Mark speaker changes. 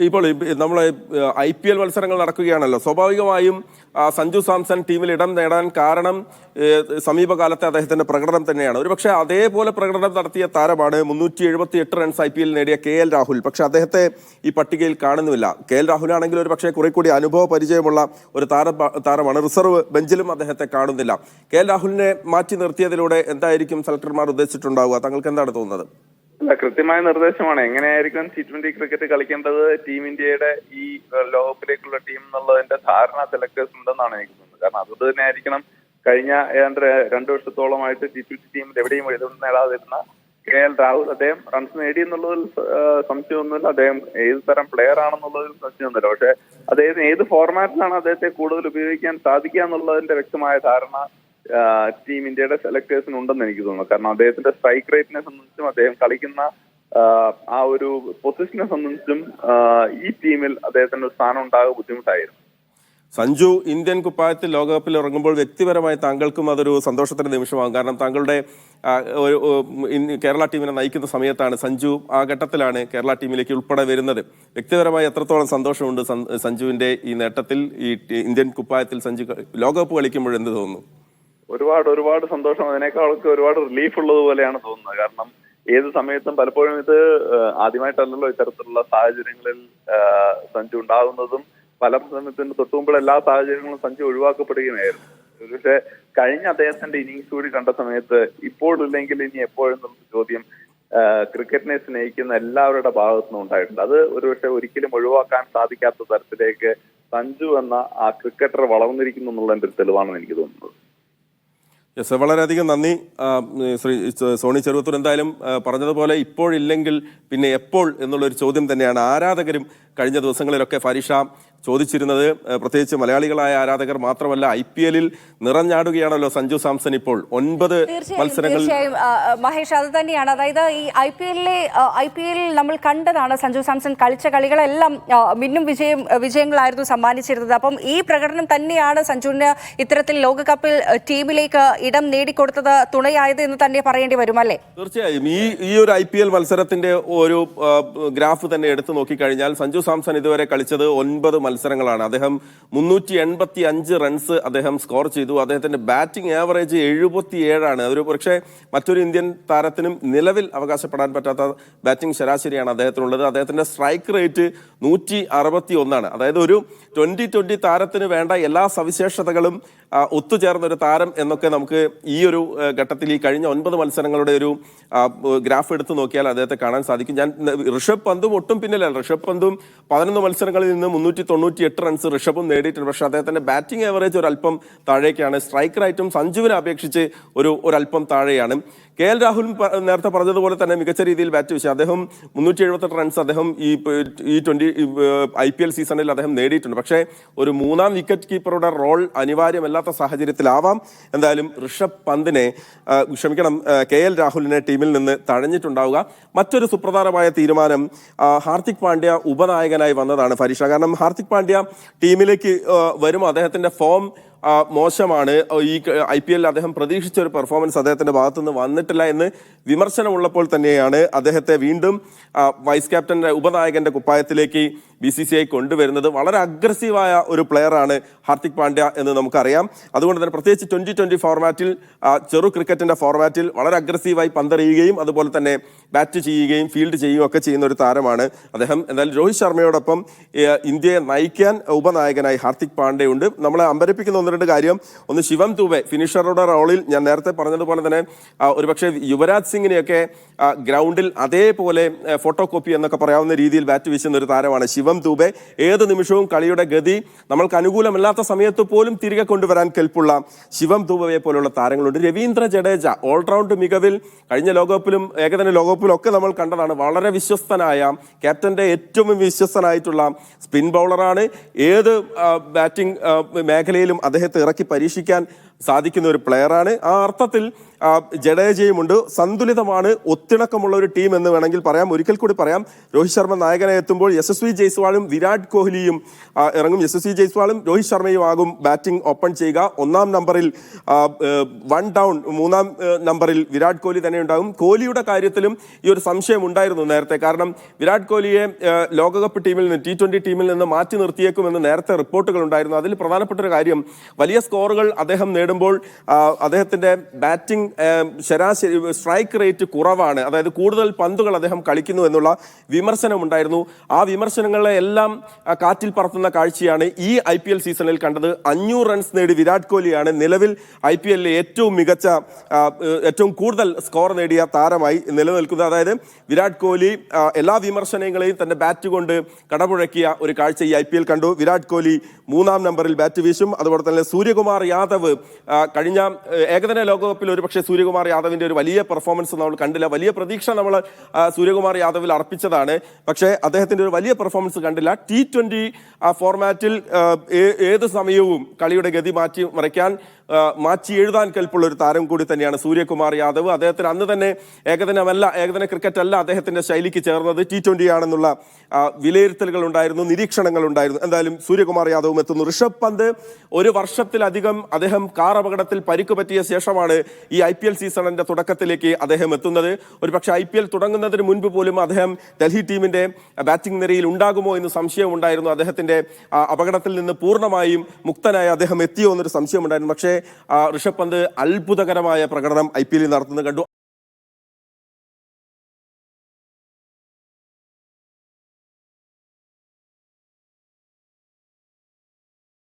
Speaker 1: ഇപ്പോൾ നമ്മളെ IPL മത്സരങ്ങൾ നടക്കുകയാണല്ലോ. സ്വാഭാവികമായും സഞ്ജു സാംസൺ ടീമിൽ ഇടം നേടാൻ കാരണം സമീപകാലത്തെ അദ്ദേഹത്തിന്റെ പ്രകടനം തന്നെയാണ്. ഒരുപക്ഷെ അതേപോലെ പ്രകടനം നടത്തിയ താരമാണ് 378 റൺസ് IPL നേടിയ KL രാഹുൽ. പക്ഷെ അദ്ദേഹത്തെ ഈ പട്ടികയിൽ കാണുന്നുമില്ല. KL രാഹുൽ ആണെങ്കിൽ ഒരു പക്ഷേ കുറെ കൂടി അനുഭവ പരിചയമുള്ള ഒരു താരമാണ്. റിസർവ് ബെഞ്ചിലും അദ്ദേഹത്തെ കാണുന്നില്ല. KL രാഹുലിനെ മാറ്റി നിർത്തിയതിലൂടെ എന്തായിരിക്കും സെലക്ടർമാർ ഉദ്ദേശിച്ചിട്ടുണ്ടാവുക? താങ്കൾക്ക് എന്താണ് തോന്നുന്നത്?
Speaker 2: അല്ല, കൃത്യമായ നിർദ്ദേശമാണ് എങ്ങനെയായിരിക്കും T20 ക്രിക്കറ്റ് കളിക്കേണ്ടത്. ടീം ഇന്ത്യയുടെ ഈ ലോകകപ്പിലേക്കുള്ള ടീം എന്നുള്ളതിന്റെ ധാരണ സെലക്ടേഴ്സ് ഉണ്ടെന്നാണ് എനിക്ക് തോന്നുന്നത്. കാരണം അതുകൊണ്ട് തന്നെ ആയിരിക്കണം കഴിഞ്ഞ ഏതാണ്ട് 2 വർഷത്തോളമായിട്ട് T20 ടീമിൽ എവിടെയും എഴുതും നേടാതിരുന്ന KL രാഹുൽ അദ്ദേഹം റൺസ് നേടി എന്നുള്ളതിൽ സംശയമൊന്നുമില്ല. അദ്ദേഹം ഏത് തരം പ്ലെയർ ആണെന്നുള്ളതിൽ സംശയമൊന്നുമില്ല. പക്ഷെ അദ്ദേഹത്തിന് ഏത് ഫോർമാറ്റിലാണ് അദ്ദേഹത്തെ കൂടുതൽ ഉപയോഗിക്കാൻ സാധിക്കുക എന്നുള്ളതിന്റെ വ്യക്തമായ ധാരണ ടീം ഇന്ത്യയുടെ സെലക്ടേഴ്സിന് ഉണ്ടെന്ന് എനിക്ക് തോന്നുന്നു. കാരണം അദ്ദേഹത്തിന്റെ സ്ട്രൈക്ക് റേറ്റിനെ സംബന്ധിച്ചും അദ്ദേഹം കളിക്കുന്ന ആ ഒരു പൊസിഷനെ സംബന്ധിച്ചും ഈ ടീമിൽ അദ്ദേഹത്തിന് ഒരു സ്ഥാനം ഉണ്ടാകുക ബുദ്ധിമുട്ടായിരുന്നു.
Speaker 1: സഞ്ജു ഇന്ത്യൻ കുപ്പായത്തിൽ ലോകകപ്പിൽ ഇറങ്ങുമ്പോൾ വ്യക്തിപരമായി താങ്കൾക്കും അതൊരു സന്തോഷത്തിന്റെ നിമിഷമാകും. കാരണം താങ്കളുടെ കേരള ടീമിനെ നയിക്കുന്ന സമയത്താണ് സഞ്ജു, ആ ഘട്ടത്തിലാണ് കേരള ടീമിലേക്ക് ഉൾപ്പെടെ വരുന്നത്. വ്യക്തിപരമായി എത്രത്തോളം സന്തോഷമുണ്ട് സഞ്ജുവിന്റെ ഈ നേട്ടത്തിൽ? ഈ ഇന്ത്യൻ കുപ്പായത്തിൽ സഞ്ജു ലോകകപ്പ് കളിക്കുമ്പോൾ എന്ത് തോന്നുന്നു?
Speaker 2: ഒരുപാട് സന്തോഷം. അതിനേക്കാളൊക്കെ ഒരുപാട് റിലീഫ് ഉള്ളതുപോലെയാണ് തോന്നുന്നത്. കാരണം ഏത് സമയത്തും പലപ്പോഴും ഇത് ആദ്യമായിട്ടല്ലല്ലോ ഇത്തരത്തിലുള്ള സാഹചര്യങ്ങളിൽ സഞ്ജു ഉണ്ടാകുന്നതും. പല സമയത്തിന് തൊട്ടുമുമ്പോൾ എല്ലാ സാഹചര്യങ്ങളും സഞ്ജു ഒഴിവാക്കപ്പെടുകയായിരുന്നു. പക്ഷെ കഴിഞ്ഞ അദ്ദേഹത്തിന്റെ ഇന്നിങ്സ് കൂടി കണ്ട സമയത്ത് ഇപ്പോഴില്ലെങ്കിൽ ഇനി എപ്പോഴെന്നുള്ള ചോദ്യം ക്രിക്കറ്റിനെ സ്നേഹിക്കുന്ന എല്ലാവരുടെ ഭാഗത്തുനിന്നും ഉണ്ടായിട്ടുണ്ട്. അത് ഒരുപക്ഷെ ഒരിക്കലും ഒഴിവാക്കാൻ സാധിക്കാത്ത തരത്തിലേക്ക് സഞ്ജു എന്ന ആ ക്രിക്കറ്റർ വളർന്നിരിക്കുന്നു എന്നുള്ളതിന്റെ ഒരു തെളിവാണെന്ന് എനിക്ക് തോന്നുന്നത്.
Speaker 1: യെസ്, വളരെയധികം നന്ദി ശ്രീ സോണി ചെറുവത്തൂർ. എന്തായാലും പറഞ്ഞതുപോലെ ഇപ്പോഴില്ലെങ്കിൽ പിന്നെ എപ്പോൾ എന്നുള്ളൊരു ചോദ്യം തന്നെയാണ് ആരാധകരും കഴിഞ്ഞ ദിവസങ്ങളിലൊക്കെ ഫരീഷ ചോദിച്ചിരുന്നത്. പ്രത്യേകിച്ച് മലയാളികളായ ആരാധകർ മാത്രമല്ല, IPL-ൽ നിറഞ്ഞാടുകയാണല്ലോ സഞ്ജു സാംസൺ ഇപ്പോൾ 9 മത്സരങ്ങൾ.
Speaker 3: തീർച്ചയായും മഹേഷ്, അത് തന്നെയാണ്. അതായത് ഈ IPL നമ്മൾ കണ്ടതാണ് സഞ്ജു സാംസൺ കളിച്ച കളികളെല്ലാം മിന്നും വിജയങ്ങളായിരുന്നു സമ്മാനിച്ചിരുന്നത്. അപ്പം ഈ പ്രകടനം തന്നെയാണ് സഞ്ജുവിന് ഇത്തരത്തിൽ ലോകകപ്പിൽ ടീമിലേക്ക് ഇടം നേടിക്കൊടുത്തത്, തുണയായത് എന്ന് തന്നെ പറയേണ്ടി വരും, അല്ലേ?
Speaker 1: തീർച്ചയായും ഈ ഒരു IPL മത്സരത്തിന്റെ ഒരു ഗ്രാഫ് തന്നെ എടുത്തു നോക്കിക്കഴിഞ്ഞാൽ സഞ്ജു സാംസൺ ഇതുവരെ കളിച്ചത് 9 മത്സരങ്ങളാണ്. അദ്ദേഹം 385 റൺസ് അദ്ദേഹം സ്കോർ ചെയ്തു. അദ്ദേഹത്തിന്റെ ബാറ്റിംഗ് ആവറേജ് 77 ഒരു പക്ഷേ മറ്റൊരു ഇന്ത്യൻ താരത്തിനും നിലവിൽ അവകാശപ്പെടാൻ പറ്റാത്ത ബാറ്റിംഗ് ശരാശരിയാണ് അദ്ദേഹത്തിനുള്ളത്. അദ്ദേഹത്തിന്റെ സ്ട്രൈക്ക് റേറ്റ് 161. അതായത് ഒരു 2020 താരത്തിന് വേണ്ട എല്ലാ സവിശേഷതകളും ഒത്തുചേർന്ന ഒരു താരം എന്നൊക്കെ നമുക്ക് ഈ ഒരു ഘട്ടത്തിൽ ഈ കഴിഞ്ഞ 9 മത്സരങ്ങളുടെ ഒരു ഗ്രാഫ് എടുത്തു നോക്കിയാൽ അദ്ദേഹത്തെ കാണാൻ സാധിക്കും. ഞാൻ ഋഷഭ് പന്തും ഒട്ടും പിന്നിലല്ല. ഋഷഭ് പന്തും 11 മത്സരങ്ങളിൽ നിന്ന് 398 റൺസ് ഋഷഭും നേടിയിട്ടുണ്ട്. പക്ഷേ അദ്ദേഹത്തിന്റെ ബാറ്റിംഗ് ആവറേജ് ഒരു അല്പം താഴേക്കാണ്. സ്ട്രൈക്ക് റേറ്റും സഞ്ജുവിനെ അപേക്ഷിച്ച് ഒരല്പം താഴെയാണ്. KL രാഹുൽ നേരത്തെ പറഞ്ഞതുപോലെ തന്നെ മികച്ച രീതിയിൽ ബാറ്റ് വെച്ചു. അദ്ദേഹം 378 റൺസ് അദ്ദേഹം ഈ IPL സീസണിൽ അദ്ദേഹം നേടിയിട്ടുണ്ട്. പക്ഷേ ഒരു 3ാം വിക്കറ്റ് കീപ്പറുടെ റോൾ അനിവാര്യമല്ലാത്ത സാഹചര്യത്തിലാവാം എന്തായാലും ഋഷഭ് പന്തിനെ KL രാഹുലിനെ ടീമിൽ നിന്ന് തഴഞ്ഞിട്ടുണ്ടാവുക. മറ്റൊരു സുപ്രധാനമായ തീരുമാനം ഹാർദിക് പാണ്ഡ്യ ഉപനായകനായി വന്നതാണ് ഫരീഷ. കാരണം ഹാർദിക് പാണ്ഡ്യ ടീമിലേക്ക് വരുമ്പോൾ അദ്ദേഹത്തിന്റെ ഫോം മോശമാണ്. ഈ IPL-ൽ അദ്ദേഹം പ്രതീക്ഷിച്ച ഒരു പെർഫോമൻസ് അദ്ദേഹത്തിന്റെ ഭാഗത്തുനിന്ന് വന്നിട്ടില്ല എന്ന് വിമർശനമുള്ളപ്പോൾ തന്നെയാണ് അദ്ദേഹത്തെ വീണ്ടും വൈസ് ക്യാപ്റ്റന്റെ ഉപനായകന്റെ കുപ്പായത്തിലേക്ക് BCCI കൊണ്ടുവരുന്നത്. വളരെ അഗ്രസീവായ ഒരു പ്ലെയറാണ് ഹാർദിക് പാണ്ഡ്യ എന്ന് നമുക്കറിയാം. അതുകൊണ്ട് തന്നെ പ്രത്യേകിച്ച് 2020 ഫോർമാറ്റിൽ, ചെറു ക്രിക്കറ്റിന്റെ ഫോർമാറ്റിൽ വളരെ അഗ്രസീവായി പന്തെറിയുകയും അതുപോലെ തന്നെ ബാറ്റ് ചെയ്യുകയും ഫീൽഡ് ചെയ്യുകയും ഒക്കെ ചെയ്യുന്ന ഒരു താരമാണ് അദ്ദേഹം. എന്തായാലും രോഹിത് ശർമ്മയോടൊപ്പം ഇന്ത്യയെ നയിക്കാൻ ഉപനായകനായി ഹാർദിക് പാണ്ഡ്യയുണ്ട്. നമ്മളെ അമ്പരപ്പിക്കുന്ന 1-2 കാര്യം. ഒന്ന്, ശിവം ദുബെ ഫിനിഷറുടെ റോളിൽ ഞാൻ നേരത്തെ പറഞ്ഞതുപോലെ തന്നെ ഒരുപക്ഷെ യുവരാജ് സിംഗിനെയൊക്കെ ഗ്രൗണ്ടിൽ അതേപോലെ ഫോട്ടോ കോപ്പി എന്നൊക്കെ പറയാവുന്ന രീതിയിൽ ബാറ്റ് വീശുന്ന ഒരു താരമാണ് ശിവം ദുബെ. ഏത് നിമിഷവും കളിയുടെ ഗതി നമ്മൾക്ക് അനുകൂലമല്ലാത്ത സമയത്ത് പോലും തിരികെ കൊണ്ടുവരാൻ കെൽപ്പുള്ള ശിവം ദുബെയെ പോലുള്ള താരങ്ങളുണ്ട്. രവീന്ദ്ര ജഡേജ ഓൾറൗണ്ട് മികവിൽ കഴിഞ്ഞ ലോകകപ്പിലും ഏകദിന ലോകകപ്പിലും ഒക്കെ നമ്മൾ കണ്ടതാണ്. വളരെ വിശ്വസ്തനായ, ക്യാപ്റ്റന്റെ ഏറ്റവും വിശ്വസ്തനായിട്ടുള്ള സ്പിൻ ബൗളറാണ്. ഏത് ബാറ്റിംഗ് മേഖലയിലും അദ്ദേഹത്തെ ഇറക്കി പരീക്ഷിക്കാൻ സാധിക്കുന്ന ഒരു പ്ലെയറാണ്. ആ അർത്ഥത്തിൽ ജഡേജയുമുണ്ട്. സന്തുലിതമാണ്, ഒത്തിണക്കമുള്ള ഒരു ടീം എന്ന് വേണമെങ്കിൽ പറയാം. ഒരിക്കൽ കൂടി പറയാം, രോഹിത് ശർമ്മ നായകനായി എത്തുമ്പോൾ യശസ്വി ജയ്സ്വാളും വിരാട് കോഹ്ലിയും ഇറങ്ങും. യശസ്വി ജയ്സ്വാളും രോഹിത് ശർമ്മയും ആകും ബാറ്റിംഗ് ഓപ്പൺ ചെയ്യുക. 1-ാം നമ്പറിൽ 1 ഡൗൺ 3-ാം നമ്പറിൽ വിരാട് കോഹ്ലി തന്നെ ഉണ്ടാകും. കോഹ്ലിയുടെ കാര്യത്തിലും ഈ ഒരു സംശയം ഉണ്ടായിരുന്നു നേരത്തെ. കാരണം വിരാട് കോഹ്ലിയെ ലോകകപ്പ് ടീമിൽ നിന്ന് T20 ടീമിൽ നിന്ന് മാറ്റി നിർത്തിയേക്കുമെന്ന് നേരത്തെ റിപ്പോർട്ടുകൾ ഉണ്ടായിരുന്നു. അതിൽ പ്രധാനപ്പെട്ട ഒരു കാര്യം, വലിയ സ്കോറുകൾ അദ്ദേഹം നേടുമ്പോൾ അദ്ദേഹത്തിന്റെ ബാറ്റിംഗ് ശരാശരി സ്ട്രൈക്ക് റേറ്റ് കുറവാണ്, അതായത് കൂടുതൽ പന്തുകൾ അദ്ദേഹം കളിക്കുന്നു എന്നുള്ള വിമർശനം ഉണ്ടായിരുന്നു. ആ വിമർശനങ്ങളെ എല്ലാം കാറ്റിൽ പറത്തുന്ന കാഴ്ചയാണ് ഈ IPL സീസണിൽ കണ്ടത്. 500 റൺസ് നേടി വിരാട് കോഹ്ലിയാണ് നിലവിൽ IPL-ലെ ഏറ്റവും കൂടുതൽ സ്കോർ നേടിയ താരമായി നിലനിൽക്കുന്നത്. അതായത് വിരാട് കോഹ്ലി എല്ലാ വിമർശനങ്ങളെയും തന്റെ ബാറ്റ് കൊണ്ട് കടപുഴക്കിയ ഒരു കാഴ്ച ഈ IPL കണ്ടു. വിരാട് കോഹ്ലി 3-ാം നമ്പറിൽ ബാറ്റ് വീശും. അതുപോലെ തന്നെ സൂര്യകുമാർ യാദവ് കഴിഞ്ഞ ഏകദിന ലോകകപ്പിൽ ഒരുപക്ഷെ സൂര്യകുമാർ യാദവിന്റെ ഒരു വലിയ പെർഫോമൻസ് നമ്മൾ കണ്ടില്ല. വലിയ പ്രതീക്ഷ നമ്മൾ സൂര്യകുമാർ യാദവിൽ അർപ്പിച്ചതാണ്, പക്ഷേ അദ്ദേഹത്തിന്റെ ഒരു വലിയ പെർഫോമൻസ് കണ്ടില്ല. T20 ഫോർമാറ്റിൽ ഏത് സമയവും കളിയുടെ ഗതി മാറ്റി എഴുതാൻ കൽപ്പുള്ള ഒരു താരം കൂടി തന്നെയാണ് സൂര്യകുമാർ യാദവ്. അദ്ദേഹത്തിന് അന്ന് തന്നെ ഏകദിന ക്രിക്കറ്റ് അല്ല അദ്ദേഹത്തിന്റെ ശൈലിക്ക് ചേർന്നത്, T20 ആണെന്നുള്ള വിലയിരുത്തലുകൾ ഉണ്ടായിരുന്നു, നിരീക്ഷണങ്ങൾ ഉണ്ടായിരുന്നു. എന്തായാലും സൂര്യകുമാർ യാദവും എത്തുന്നു. ഋഷഭ് പന്ത് 1 വർഷത്തിലധികം അദ്ദേഹം കാർ അപകടത്തിൽ പരിക്ക് പറ്റിയ ശേഷമാണ് ഈ IPL സീസണിന്റെ തുടക്കത്തിലേക്ക് അദ്ദേഹം എത്തുന്നത്. ഒരുപക്ഷെ IPL തുടങ്ങുന്നതിന് മുൻപ് പോലും അദ്ദേഹം ഡൽഹി ടീമിന്റെ ബാറ്റിംഗ് നിരയിൽ ഉണ്ടാകുമോ എന്ന് സംശയമുണ്ടായിരുന്നു. അദ്ദേഹത്തിന്റെ അപകടത്തിൽ നിന്ന് പൂർണ്ണമായും മുക്തനായി അദ്ദേഹം എത്തിയോ എന്നൊരു സംശയമുണ്ടായിരുന്നു. പക്ഷേ ഋഷഭ് പന്ത് അത്ഭുതകരമായ പ്രകടനം IPL നടത്തുന്നത് കണ്ടു.